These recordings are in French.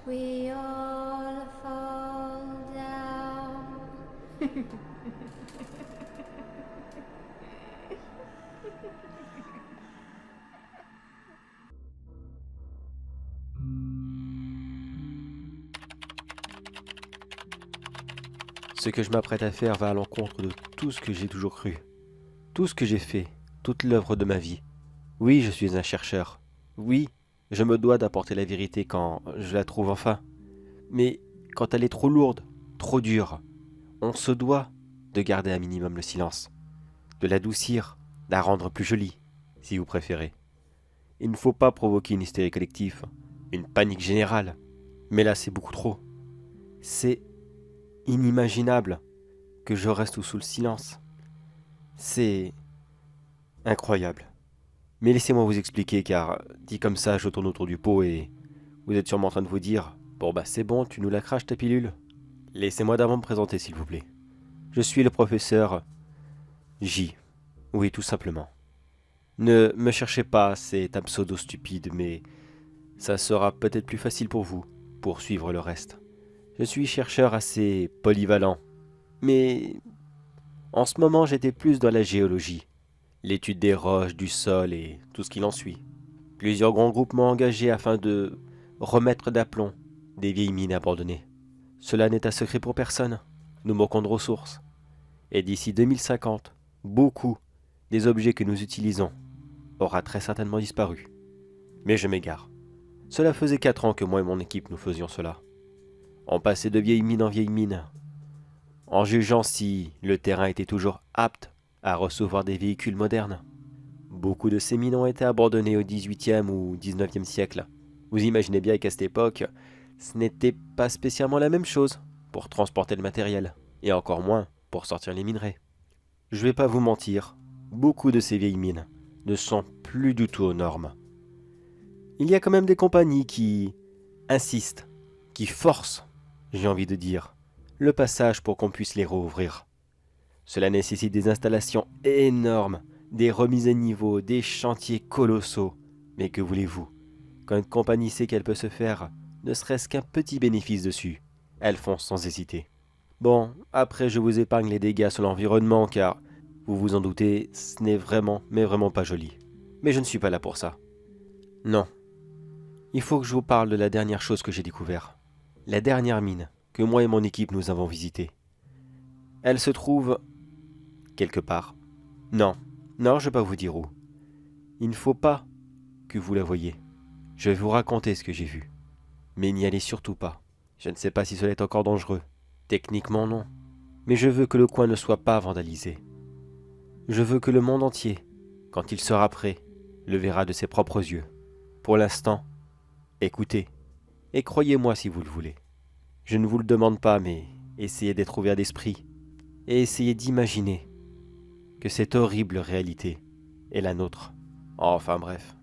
we all fall down. Ce que je m'apprête à faire va à l'encontre de tout ce que j'ai toujours cru, tout ce que j'ai fait, toute l'œuvre de ma vie. Oui, je suis un chercheur. Oui, je me dois d'apporter la vérité quand je la trouve enfin. Mais quand elle est trop lourde, trop dure, on se doit de garder un minimum le silence, de l'adoucir, de la rendre plus jolie, si vous préférez. Il ne faut pas provoquer une hystérie collective, une panique générale. Mais là, c'est beaucoup trop. C'est inimaginable que je reste sous le silence. C'est incroyable. Mais laissez-moi vous expliquer, car dit comme ça, je tourne autour du pot et vous êtes sûrement en train de vous dire bon bah c'est bon, tu nous la craches ta pilule. Laissez-moi d'abord me présenter, s'il vous plaît. Je suis le professeur J. Oui, tout simplement. Ne me cherchez pas, c'est un pseudo stupide, mais ça sera peut-être plus facile pour vous, pour suivre le reste. Je suis chercheur assez polyvalent, mais en ce moment j'étais plus dans la géologie, l'étude des roches, du sol et tout ce qui en suit. Plusieurs grands groupes m'ont engagé afin de remettre d'aplomb des vieilles mines abandonnées. Cela n'est un secret pour personne, nous manquons de ressources. Et d'ici 2050, beaucoup des objets que nous utilisons aura très certainement disparu. Mais je m'égare. Cela faisait 4 ans que moi et mon équipe nous faisions cela. On passait de vieilles mines en vieilles mines, en jugeant si le terrain était toujours apte à recevoir des véhicules modernes. Beaucoup de ces mines ont été abandonnées au XVIIIe ou XIXe siècle. Vous imaginez bien qu'à cette époque, ce n'était pas spécialement la même chose pour transporter le matériel, et encore moins pour sortir les minerais. Je vais pas vous mentir, beaucoup de ces vieilles mines ne sont plus du tout aux normes. Il y a quand même des compagnies qui insistent, qui forcent, j'ai envie de dire, le passage pour qu'on puisse les rouvrir. Cela nécessite des installations énormes, des remises à niveau, des chantiers colossaux. Mais que voulez-vous? Quand une compagnie sait qu'elle peut se faire ne serait-ce qu'un petit bénéfice dessus, elle fonce sans hésiter. Bon, après je vous épargne les dégâts sur l'environnement car, vous vous en doutez, ce n'est vraiment, mais vraiment pas joli. Mais je ne suis pas là pour ça. Non. Il faut que je vous parle de la dernière chose que j'ai découvert. La dernière mine que moi et mon équipe nous avons visitée. Elle se trouve quelque part. Non, non, je ne vais pas vous dire où. Il ne faut pas que vous la voyiez. Je vais vous raconter ce que j'ai vu. Mais n'y allez surtout pas. Je ne sais pas si cela est encore dangereux. Techniquement non. Mais je veux que le coin ne soit pas vandalisé. Je veux que le monde entier, quand il sera prêt, le verra de ses propres yeux. Pour l'instant, écoutez. Et croyez-moi si vous le voulez. Je ne vous le demande pas, mais essayez d'être ouvert d'esprit. Et essayez d'imaginer que cette horrible réalité est la nôtre. Enfin bref.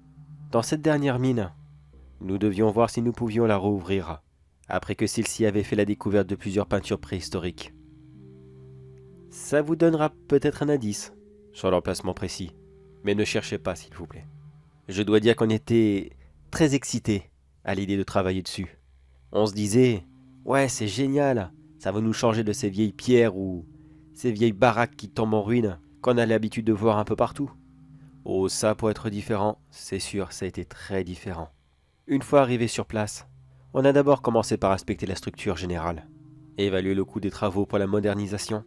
Dans cette dernière mine, nous devions voir si nous pouvions la rouvrir, après que celle-ci avait fait la découverte de plusieurs peintures préhistoriques. Ça vous donnera peut-être un indice sur l'emplacement précis, mais ne cherchez pas s'il vous plaît. Je dois dire qu'on était très excités à l'idée de travailler dessus. On se disait, ouais c'est génial, ça va nous changer de ces vieilles pierres ou ces vieilles baraques qui tombent en ruine qu'on a l'habitude de voir un peu partout. Oh ça pour être différent, c'est sûr, ça a été très différent. Une fois arrivé sur place, on a d'abord commencé par inspecter la structure générale, évaluer le coût des travaux pour la modernisation,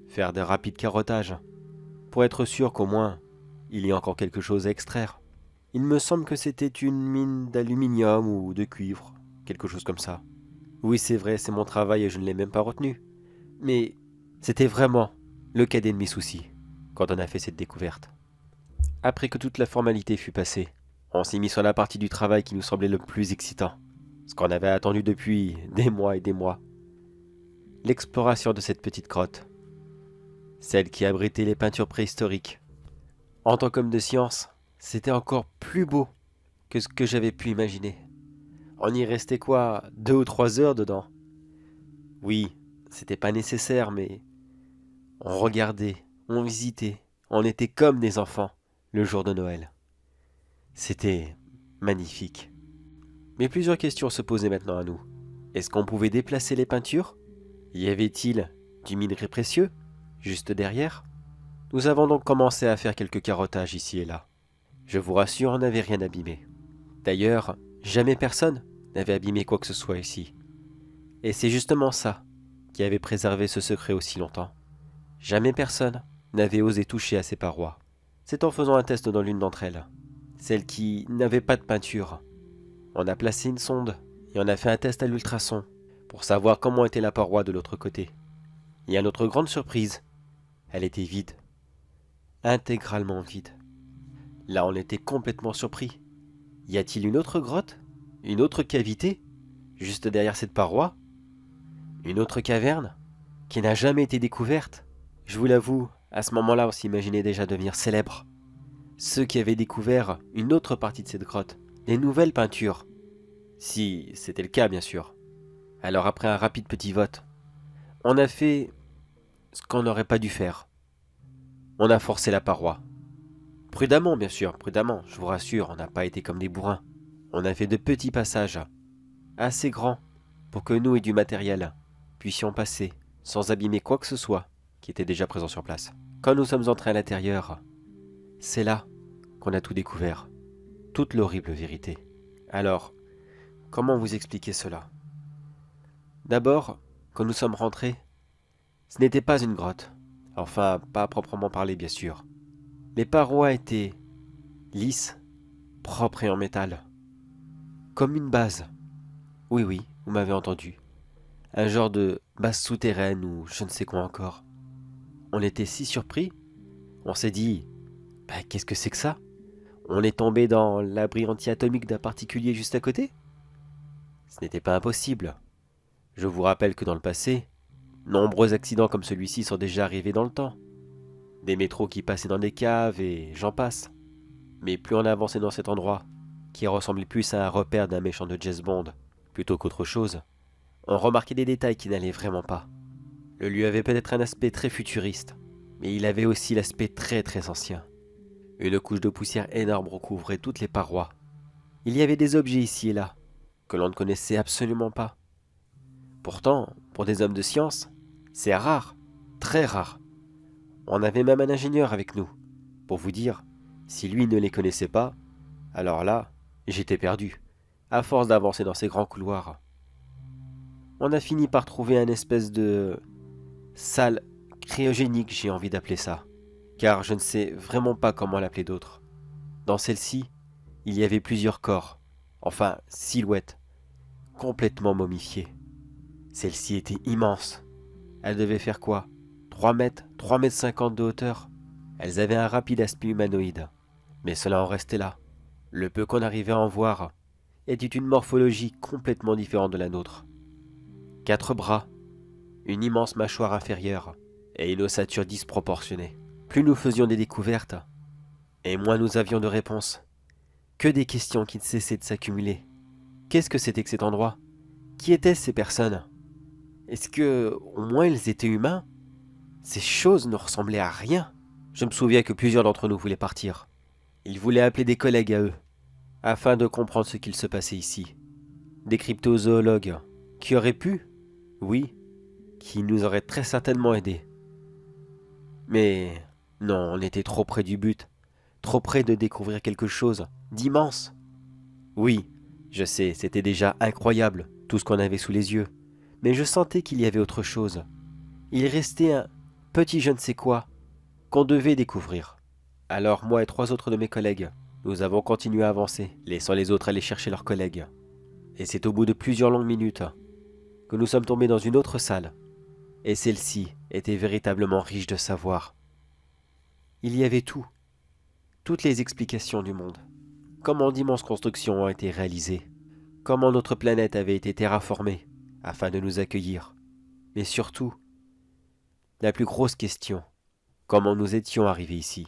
faire de rapides carottages, pour être sûr qu'au moins, il y a encore quelque chose à extraire. Il me semble que c'était une mine d'aluminium ou de cuivre, quelque chose comme ça. Oui, c'est vrai, c'est mon travail et je ne l'ai même pas retenu. Mais c'était vraiment le cadet de mes soucis quand on a fait cette découverte. Après que toute la formalité fut passée, on s'est mis sur la partie du travail qui nous semblait le plus excitant, ce qu'on avait attendu depuis des mois et des mois. L'exploration de cette petite grotte, celle qui abritait les peintures préhistoriques. En tant qu'homme de science, c'était encore plus beau que ce que j'avais pu imaginer. On y restait quoi, 2 ou 3 heures dedans? Oui, c'était pas nécessaire, mais on regardait, on visitait, on était comme des enfants le jour de Noël. C'était magnifique. Mais plusieurs questions se posaient maintenant à nous. Est-ce qu'on pouvait déplacer les peintures? Y avait-il du minerai précieux, juste derrière? Nous avons donc commencé à faire quelques carottages ici et là. Je vous rassure, on n'avait rien abîmé. D'ailleurs, jamais personne n'avait abîmé quoi que ce soit ici. Et c'est justement ça qui avait préservé ce secret aussi longtemps. Jamais personne n'avait osé toucher à ces parois. C'est en faisant un test dans l'une d'entre elles, celle qui n'avait pas de peinture. On a placé une sonde et on a fait un test à l'ultrason pour savoir comment était la paroi de l'autre côté. Et à notre grande surprise, elle était vide. Intégralement vide. Là, on était complètement surpris. Y a-t-il une autre grotte? Une autre cavité? Juste derrière cette paroi? Une autre caverne? Qui n'a jamais été découverte? Je vous l'avoue, à ce moment-là, on s'imaginait déjà devenir célèbre. Ceux qui avaient découvert une autre partie de cette grotte, des nouvelles peintures. Si c'était le cas, bien sûr. Alors après un rapide petit vote, on a fait ce qu'on n'aurait pas dû faire. On a forcé la paroi. Prudemment, bien sûr, prudemment, je vous rassure, on n'a pas été comme des bourrins. On a fait de petits passages, assez grands, pour que nous et du matériel puissions passer, sans abîmer quoi que ce soit qui était déjà présent sur place. Quand nous sommes entrés à l'intérieur, c'est là qu'on a tout découvert, toute l'horrible vérité. Alors, comment vous expliquer cela? D'abord, quand nous sommes rentrés, ce n'était pas une grotte. Enfin, pas à proprement parler, bien sûr. Les parois étaient lisses, propres et en métal. Comme une base. Oui, oui, vous m'avez entendu. Un genre de base souterraine ou je ne sais quoi encore. On était si surpris, on s'est dit, qu'est-ce que c'est que ça? On est tombé dans l'abri anti-atomique d'un particulier juste à côté? Ce n'était pas impossible. Je vous rappelle que dans le passé, nombreux accidents comme celui-ci sont déjà arrivés dans le temps. Des métros qui passaient dans des caves et j'en passe. Mais plus on avançait dans cet endroit, qui ressemblait plus à un repère d'un méchant de James Bond, plutôt qu'autre chose, on remarquait des détails qui n'allaient vraiment pas. Le lieu avait peut-être un aspect très futuriste, mais il avait aussi l'aspect très très ancien. Une couche de poussière énorme recouvrait toutes les parois. Il y avait des objets ici et là, que l'on ne connaissait absolument pas. Pourtant, pour des hommes de science, c'est rare, très rare. On avait même un ingénieur avec nous. Pour vous dire, si lui ne les connaissait pas, alors là, j'étais perdu, à force d'avancer dans ces grands couloirs. On a fini par trouver un espèce de salle cryogénique, j'ai envie d'appeler ça, car je ne sais vraiment pas comment l'appeler d'autre. Dans celle-ci, il y avait plusieurs corps, enfin silhouettes, complètement momifiées. Celle-ci était immense. Elle devait faire quoi? 3 mètres, 3 mètres 50 de hauteur. Elles avaient un rapide aspect humanoïde, mais cela en restait là. Le peu qu'on arrivait à en voir était une morphologie complètement différente de la nôtre. 4 bras, une immense mâchoire inférieure et une ossature disproportionnée. Plus nous faisions des découvertes, et moins nous avions de réponses. Que des questions qui ne cessaient de s'accumuler. Qu'est-ce que c'était que cet endroit? Qui étaient ces personnes? Est-ce que, au moins, ils étaient humains? Ces choses ne ressemblaient à rien. Je me souviens que plusieurs d'entre nous voulaient partir. Ils voulaient appeler des collègues à eux, afin de comprendre ce qu'il se passait ici. Des cryptozoologues, qui auraient pu, oui, qui nous auraient très certainement aidés. Mais non, on était trop près du but, trop près de découvrir quelque chose d'immense. Oui, je sais, c'était déjà incroyable, tout ce qu'on avait sous les yeux, mais je sentais qu'il y avait autre chose. Il restait un petit je ne sais quoi qu'on devait découvrir. Alors moi et 3 autres de mes collègues, nous avons continué à avancer, laissant les autres aller chercher leurs collègues. Et c'est au bout de plusieurs longues minutes que nous sommes tombés dans une autre salle. Et celle-ci était véritablement riche de savoir. Il y avait tout, toutes les explications du monde. Comment d'immenses constructions ont été réalisées, comment notre planète avait été terraformée afin de nous accueillir. Mais surtout, la plus grosse question, comment nous étions arrivés ici?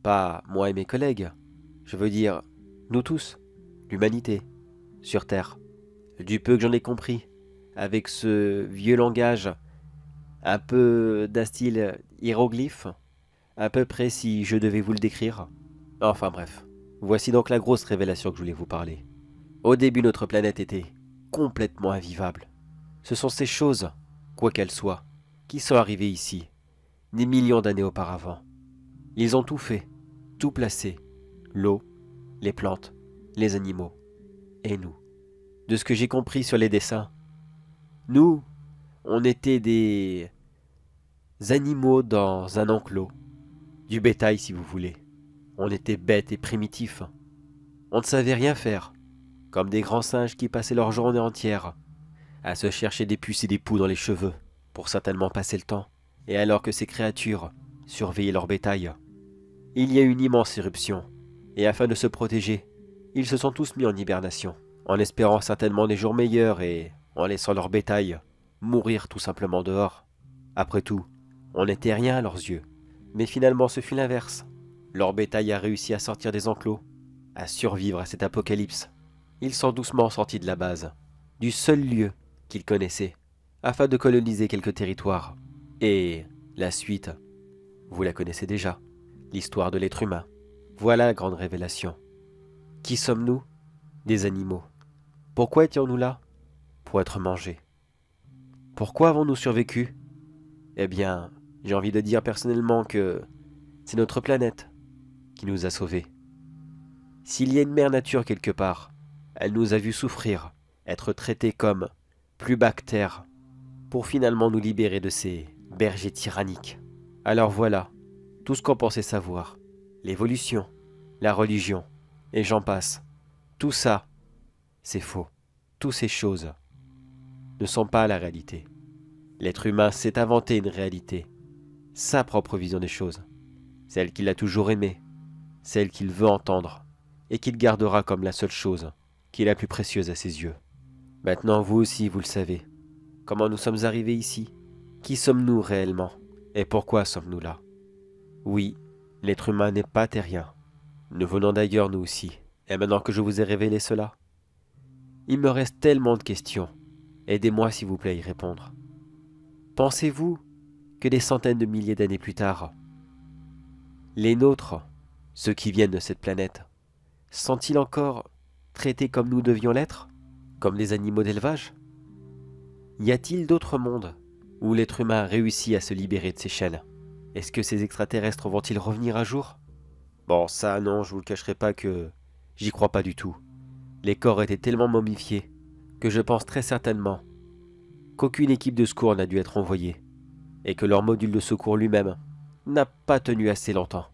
Pas moi et mes collègues, je veux dire, nous tous, l'humanité, sur Terre. Du peu que j'en ai compris, avec ce vieux langage, un peu d'un style hiéroglyphe, à peu près si je devais vous le décrire. Enfin bref, voici donc la grosse révélation que je voulais vous parler. Au début, notre planète était complètement invivable. Ce sont ces choses, quoi qu'elles soient, qui sont arrivées ici, des millions d'années auparavant. Ils ont tout fait, tout placé, l'eau, les plantes, les animaux, et nous. De ce que j'ai compris sur les dessins, nous, on était des animaux dans un enclos, du bétail si vous voulez. On était bêtes et primitifs. On ne savait rien faire, comme des grands singes qui passaient leur journée entière à se chercher des puces et des poux dans les cheveux, pour certainement passer le temps, et alors que ces créatures surveillaient leur bétail. Il y a eu une immense éruption, et afin de se protéger, ils se sont tous mis en hibernation, en espérant certainement des jours meilleurs et en laissant leur bétail mourir tout simplement dehors. Après tout, on n'était rien à leurs yeux, mais finalement ce fut l'inverse. Leur bétail a réussi à sortir des enclos, à survivre à cet apocalypse. Ils sont doucement sortis de la base, du seul lieu qu'ils connaissaient, afin de coloniser quelques territoires. Et la suite, vous la connaissez déjà, l'histoire de l'être humain. Voilà la grande révélation. Qui sommes-nous? Des animaux. Pourquoi étions-nous là? Pour être mangés. Pourquoi avons-nous survécu? Eh bien, j'ai envie de dire personnellement que c'est notre planète qui nous a sauvés. S'il y a une mère nature quelque part, elle nous a vus souffrir, être traités comme plus bas que terre, pour finalement nous libérer de ces bergers tyranniques. Alors voilà, tout ce qu'on pensait savoir, l'évolution, la religion, et j'en passe, tout ça, c'est faux. Toutes ces choses ne sont pas la réalité. L'être humain s'est inventé une réalité, sa propre vision des choses, celle qu'il a toujours aimée, celle qu'il veut entendre, et qu'il gardera comme la seule chose qui est la plus précieuse à ses yeux. Maintenant, vous aussi, vous le savez. Comment nous sommes arrivés ici? Qui sommes-nous réellement? Et pourquoi sommes-nous là? Oui, l'être humain n'est pas terrien. Nous venons d'ailleurs, nous aussi. Et maintenant que je vous ai révélé cela, il me reste tellement de questions. Aidez-moi s'il vous plaît à y répondre. Pensez-vous que des centaines de milliers d'années plus tard, les nôtres, ceux qui viennent de cette planète, sont-ils encore traités comme nous devions l'être? Comme des animaux d'élevage? Y a-t-il d'autres mondes où l'être humain a réussi à se libérer de ses chaînes? Est-ce que ces extraterrestres vont-ils revenir un jour? Bon, ça non, je vous le cacherai pas que j'y crois pas du tout. Les corps étaient tellement momifiés que je pense très certainement qu'aucune équipe de secours n'a dû être envoyée et que leur module de secours lui-même n'a pas tenu assez longtemps.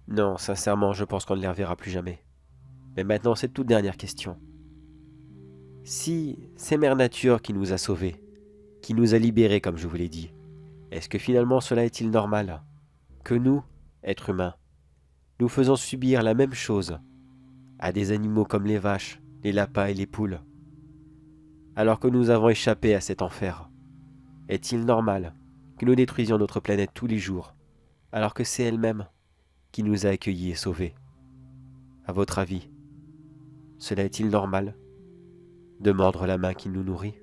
Non, sincèrement, je pense qu'on ne les reverra plus jamais. Mais maintenant, cette toute dernière question. Si c'est Mère Nature qui nous a sauvés, qui nous a libérés comme je vous l'ai dit, est-ce que finalement cela est-il normal que nous, êtres humains, nous faisons subir la même chose à des animaux comme les vaches, les lapins et les poules, alors que nous avons échappé à cet enfer? Est-il normal que nous détruisions notre planète tous les jours, alors que c'est elle-même qui nous a accueillis et sauvés? À votre avis, cela est-il normal de mordre la main qui nous nourrit?